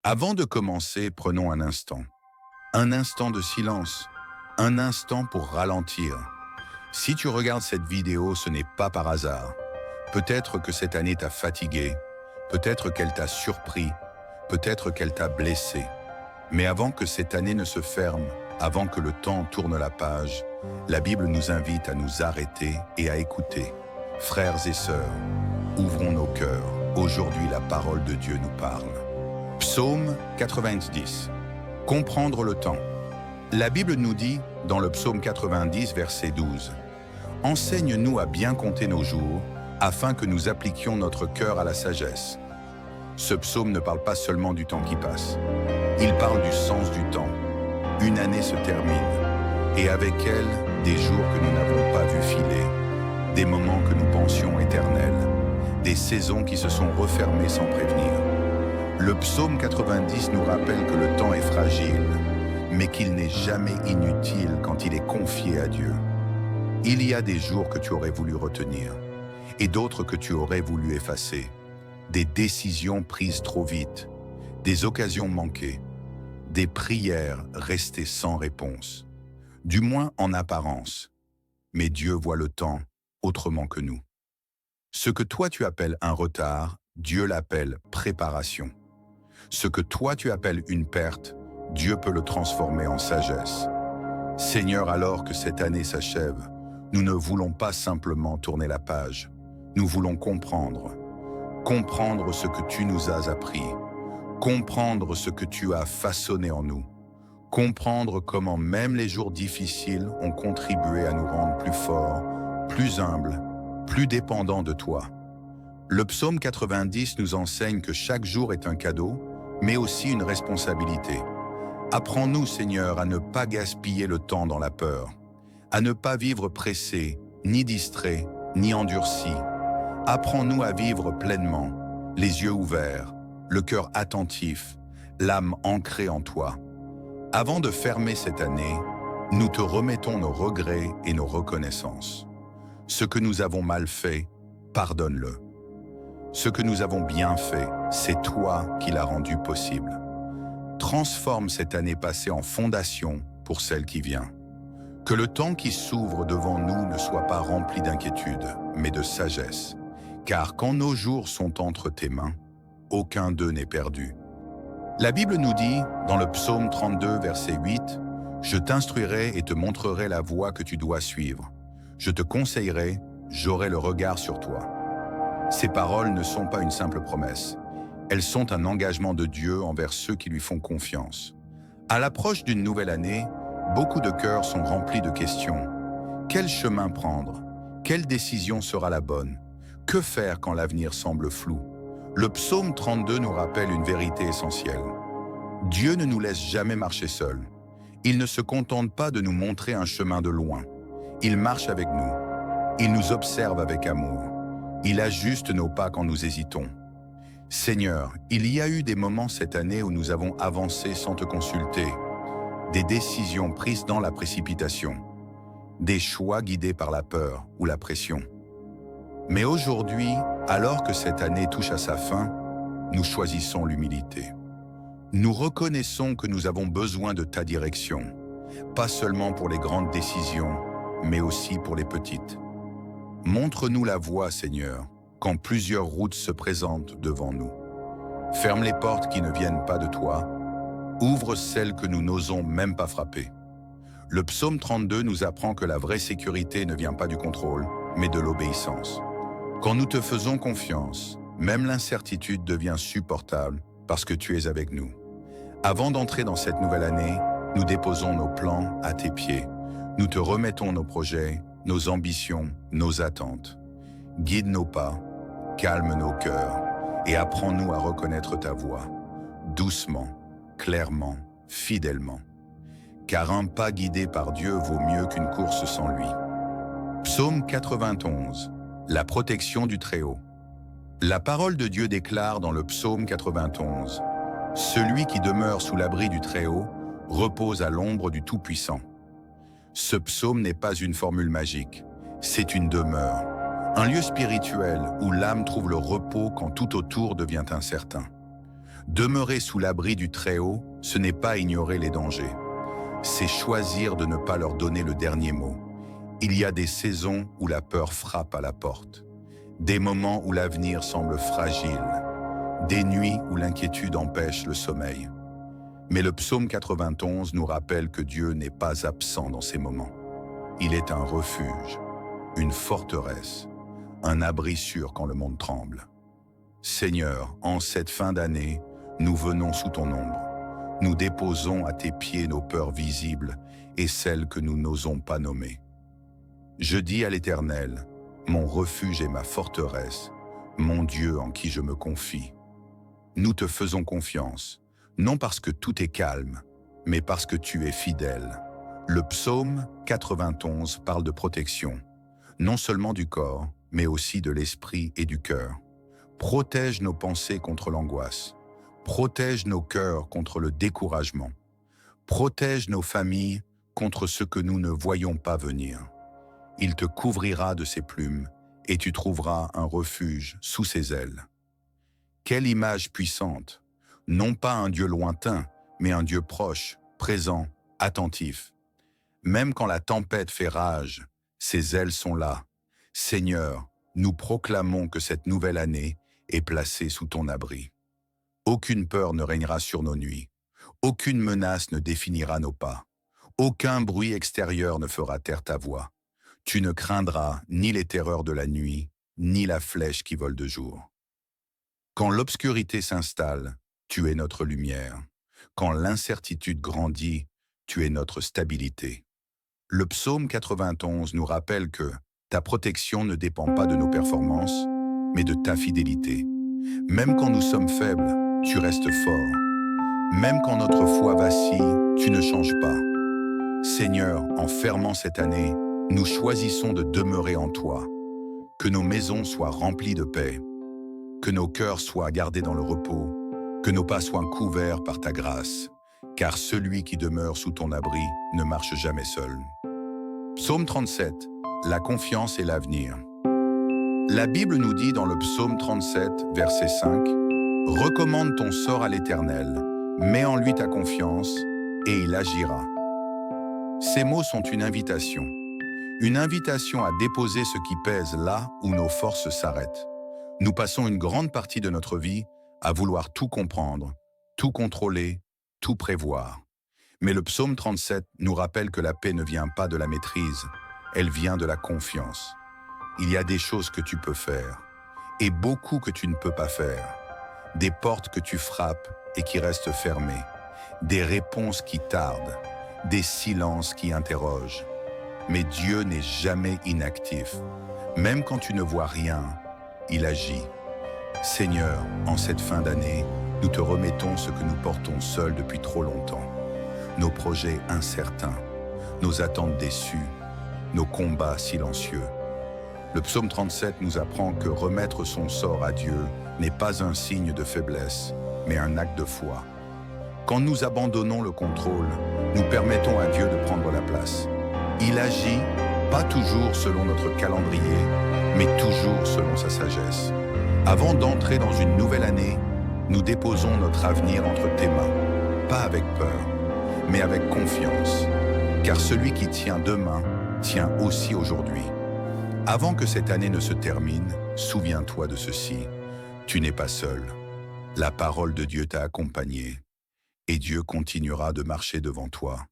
Avant de commencer, prenons un instant. Un instant de silence. Un instant pour ralentir. Si tu regardes cette vidéo, ce n'est pas par hasard. Peut-être que cette année t'a fatigué. Peut-être qu'elle t'a surpris. Peut-être qu'elle t'a blessé. Mais avant que cette année ne se ferme, avant que le temps tourne la page, la Bible nous invite à nous arrêter et à écouter. Frères et sœurs, ouvrons nos cœurs. Aujourd'hui, la parole de Dieu nous parle. Psaume 90. Comprendre le temps. La Bible nous dit, dans le psaume 90, verset 12, « Enseigne-nous à bien compter nos jours, afin que nous appliquions notre cœur à la sagesse. » Ce psaume ne parle pas seulement du temps qui passe. Il parle du sens du temps. Une année se termine, et avec elle, des jours que nous n'avons pas vus filer, des moments que nous pensions éternels, des saisons qui se sont refermées sans prévenir. Le psaume 90 nous rappelle que le temps est fragile, mais qu'il n'est jamais inutile quand il est confié à Dieu. Il y a des jours que tu aurais voulu retenir, et d'autres que tu aurais voulu effacer, des décisions prises trop vite, des occasions manquées, des prières restées sans réponse, du moins en apparence. Mais Dieu voit le temps autrement que nous. Ce que toi tu appelles un retard, Dieu l'appelle préparation. Ce que toi tu appelles une perte, Dieu peut le transformer en sagesse. Seigneur, alors que cette année s'achève, nous ne voulons pas simplement tourner la page. Nous voulons comprendre. Comprendre ce que tu nous as appris. Comprendre ce que tu as façonné en nous. Comprendre comment même les jours difficiles ont contribué à nous rendre plus forts, plus humbles, plus dépendants de toi. Le psaume 90 nous enseigne que chaque jour est un cadeau, mais aussi une responsabilité. Apprends-nous, Seigneur, à ne pas gaspiller le temps dans la peur, à ne pas vivre pressé, ni distrait, ni endurci. Apprends-nous à vivre pleinement, les yeux ouverts, le cœur attentif, l'âme ancrée en toi. Avant de fermer cette année, nous te remettons nos regrets et nos reconnaissances. Ce que nous avons mal fait, pardonne-le. Ce que nous avons bien fait, c'est toi qui l'as rendu possible. Transforme cette année passée en fondation pour celle qui vient. Que le temps qui s'ouvre devant nous ne soit pas rempli d'inquiétude, mais de sagesse. Car quand nos jours sont entre tes mains, aucun d'eux n'est perdu. La Bible nous dit, dans le psaume 32, verset 8, « Je t'instruirai et te montrerai la voie que tu dois suivre. Je te conseillerai, j'aurai le regard sur toi. » Ces paroles ne sont pas une simple promesse. Elles sont un engagement de Dieu envers ceux qui lui font confiance. À l'approche d'une nouvelle année, beaucoup de cœurs sont remplis de questions. Quel chemin prendre? Quelle décision sera la bonne? Que faire quand l'avenir semble flou? Le psaume 32 nous rappelle une vérité essentielle. Dieu ne nous laisse jamais marcher seul. Il ne se contente pas de nous montrer un chemin de loin. Il marche avec nous. Il nous observe avec amour. Il ajuste nos pas quand nous hésitons. Seigneur, il y a eu des moments cette année où nous avons avancé sans te consulter, des décisions prises dans la précipitation, des choix guidés par la peur ou la pression. Mais aujourd'hui, alors que cette année touche à sa fin, nous choisissons l'humilité. Nous reconnaissons que nous avons besoin de ta direction, pas seulement pour les grandes décisions, mais aussi pour les petites. Montre-nous la voie, Seigneur, quand plusieurs routes se présentent devant nous. Ferme les portes qui ne viennent pas de toi. Ouvre celles que nous n'osons même pas frapper. Le psaume 32 nous apprend que la vraie sécurité ne vient pas du contrôle, mais de l'obéissance. Quand nous te faisons confiance, même l'incertitude devient supportable parce que tu es avec nous. Avant d'entrer dans cette nouvelle année, nous déposons nos plans à tes pieds. Nous te remettons nos projets, nos ambitions, nos attentes. Guide nos pas, calme nos cœurs et apprends-nous à reconnaître ta voix, doucement, clairement, fidèlement. Car un pas guidé par Dieu vaut mieux qu'une course sans lui. Psaume 91, la protection du Très-Haut. La parole de Dieu déclare dans le psaume 91, « Celui qui demeure sous l'abri du Très-Haut repose à l'ombre du Tout-Puissant. » Ce psaume n'est pas une formule magique, c'est une demeure, un lieu spirituel où l'âme trouve le repos quand tout autour devient incertain. Demeurer sous l'abri du Très-Haut, ce n'est pas ignorer les dangers. C'est choisir de ne pas leur donner le dernier mot. Il y a des saisons où la peur frappe à la porte, des moments où l'avenir semble fragile, des nuits où l'inquiétude empêche le sommeil. Mais le psaume 91 nous rappelle que Dieu n'est pas absent dans ces moments. Il est un refuge, une forteresse, un abri sûr quand le monde tremble. Seigneur, en cette fin d'année, nous venons sous ton ombre. Nous déposons à tes pieds nos peurs visibles et celles que nous n'osons pas nommer. Je dis à l'Éternel, mon refuge et ma forteresse, mon Dieu en qui je me confie. Nous te faisons confiance, non parce que tout est calme, mais parce que tu es fidèle. Le psaume 91 parle de protection, non seulement du corps, mais aussi de l'esprit et du cœur. Protège nos pensées contre l'angoisse. Protège nos cœurs contre le découragement. Protège nos familles contre ce que nous ne voyons pas venir. Il te couvrira de ses plumes et tu trouveras un refuge sous ses ailes. Quelle image puissante! Non pas un Dieu lointain, mais un Dieu proche, présent, attentif. Même quand la tempête fait rage, ses ailes sont là. Seigneur, nous proclamons que cette nouvelle année est placée sous ton abri. Aucune peur ne régnera sur nos nuits. Aucune menace ne définira nos pas. Aucun bruit extérieur ne fera taire ta voix. Tu ne craindras ni les terreurs de la nuit, ni la flèche qui vole de jour. Quand l'obscurité s'installe, tu es notre lumière. Quand l'incertitude grandit, tu es notre stabilité. Le psaume 91 nous rappelle que ta protection ne dépend pas de nos performances, mais de ta fidélité. Même quand nous sommes faibles, tu restes fort. Même quand notre foi vacille, tu ne changes pas. Seigneur, en fermant cette année, nous choisissons de demeurer en toi. Que nos maisons soient remplies de paix. Que nos cœurs soient gardés dans le repos. Que nos pas soient couverts par ta grâce. Car celui qui demeure sous ton abri ne marche jamais seul. Psaume 37, la confiance et l'avenir. La Bible nous dit dans le psaume 37, verset 5, « Recommande ton sort à l'Éternel, mets en lui ta confiance, et il agira. » Ces mots sont une invitation à déposer ce qui pèse là où nos forces s'arrêtent. Nous passons une grande partie de notre vie à vouloir tout comprendre, tout contrôler, tout prévoir. Mais le psaume 37 nous rappelle que la paix ne vient pas de la maîtrise, elle vient de la confiance. Il y a des choses que tu peux faire, et beaucoup que tu ne peux pas faire. Des portes que tu frappes et qui restent fermées, des réponses qui tardent, des silences qui interrogent. Mais Dieu n'est jamais inactif. Même quand tu ne vois rien, il agit. Seigneur, en cette fin d'année, nous te remettons ce que nous portons seuls depuis trop longtemps. Nos projets incertains, nos attentes déçues, nos combats silencieux. Le psaume 37 nous apprend que remettre son sort à Dieu n'est pas un signe de faiblesse, mais un acte de foi. Quand nous abandonnons le contrôle, nous permettons à Dieu de prendre la place. Il agit, pas toujours selon notre calendrier, mais toujours selon sa sagesse. Avant d'entrer dans une nouvelle année, nous déposons notre avenir entre tes mains, pas avec peur, mais avec confiance. Car celui qui tient demain, tient aussi aujourd'hui. Avant que cette année ne se termine, souviens-toi de ceci. Tu n'es pas seul. La parole de Dieu t'a accompagné et Dieu continuera de marcher devant toi.